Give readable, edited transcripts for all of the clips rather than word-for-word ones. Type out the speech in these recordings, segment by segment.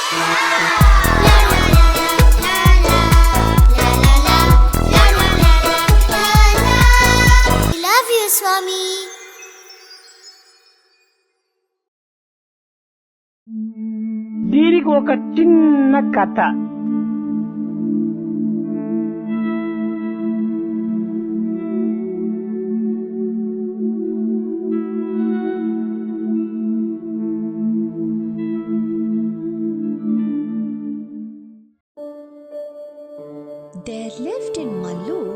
Love you, Swami. దీనికి ఒక చిన్న కథ. There lived in Malur,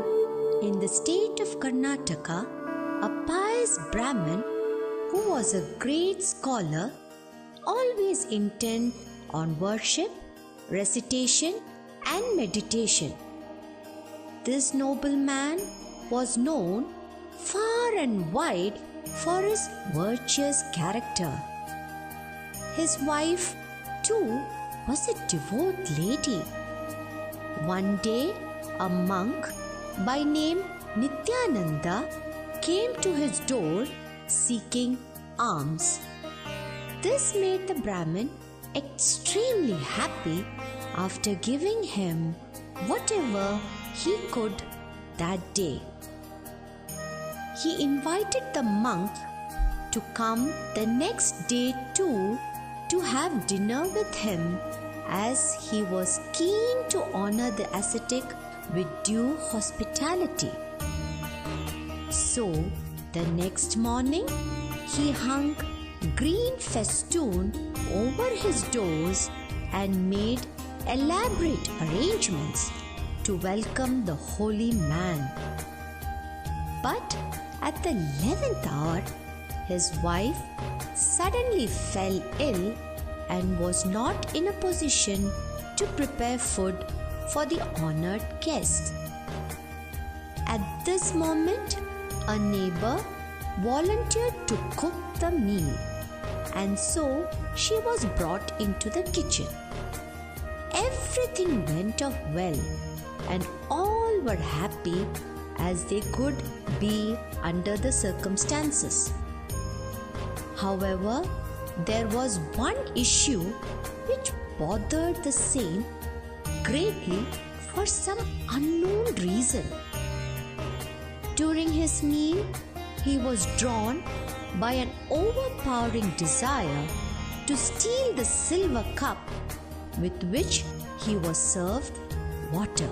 in the state of Karnataka, a pious Brahmin who was a great scholar, always intent on worship, recitation, and meditation. This noble man was known far and wide for his virtuous character. His wife, too, was a devout lady. One day, a monk by name Nityananda came to his door seeking alms. This made the Brahmin extremely happy after giving him whatever he could that day. He invited the monk to come the next day too to have dinner with him, as he was keen to honor the ascetic with due hospitality. So, the next morning, he hung green festoon over his doors and made elaborate arrangements to welcome the holy man. But at the 11th hour, his wife suddenly fell ill and was not in a position to prepare food for the honored guests. At this moment, a neighbor volunteered to cook the meal, and so she was brought into the kitchen. Everything went off well, and all were happy as they could be under the circumstances. However, there was one issue which bothered the saint greatly for some unknown reason. During his meal, he was drawn by an overpowering desire to steal the silver cup with which he was served water.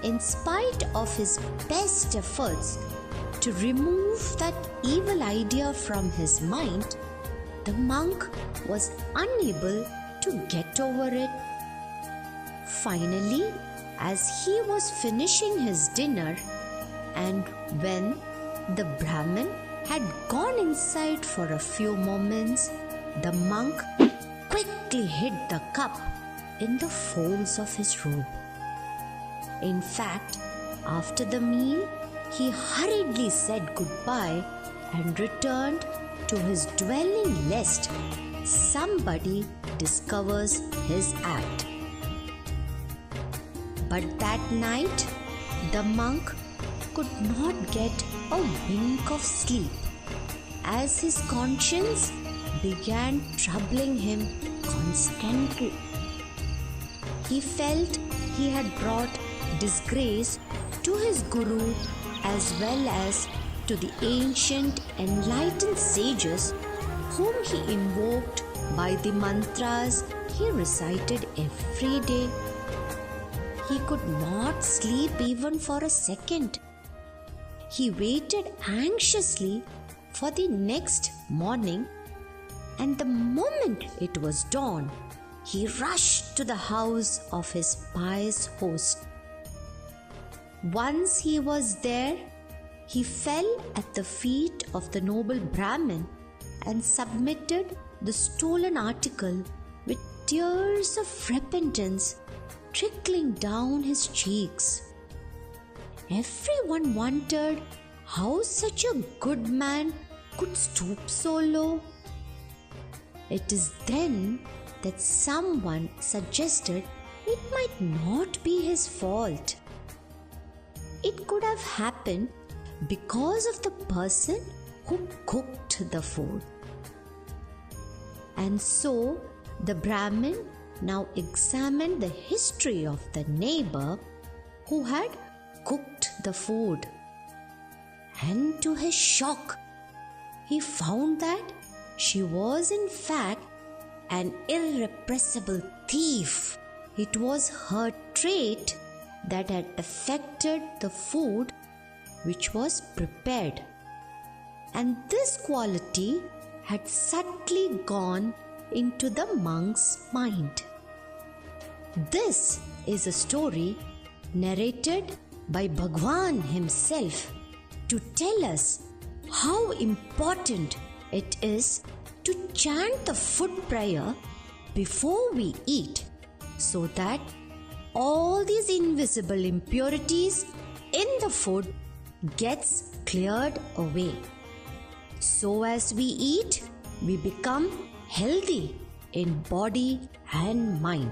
In spite of his best efforts to remove that evil idea from his mind, the monk was unable to get over it. Finally, as he was finishing his dinner, and when the Brahmin had gone inside for a few moments, the monk quickly hid the cup in the folds of his robe. In fact, after the meal, he hurriedly said goodbye and returned to his dwelling lest somebody discovers his act. But that night, the monk could not get a wink of sleep, as his conscience began troubling him constantly. He felt he had brought disgrace to his guru as well as to the ancient enlightened sages whom he invoked by the mantras he recited every day. He could not sleep even for a second. He waited anxiously for the next morning, and the moment it was dawn, he rushed to the house of his pious host. Once he was there, he fell at the feet of the noble Brahmin and submitted the stolen article with tears of repentance trickling down his cheeks. Everyone wondered how such a good man could stoop so low. It is then that someone suggested it might not be his fault. It could have happened because of the person who cooked the food. And so The Brahmin now examined the history of the neighbor who had cooked the food. And to his shock, he found that she was in fact an irrepressible thief. It was her trait that had affected the food which was prepared, and this quality had subtly gone into the monk's mind. This is a story narrated by Bhagwan himself to tell us how important it is to chant the food prayer before we eat, so that all these invisible impurities in the food gets cleared away. So as we eat, we become healthy in body and mind.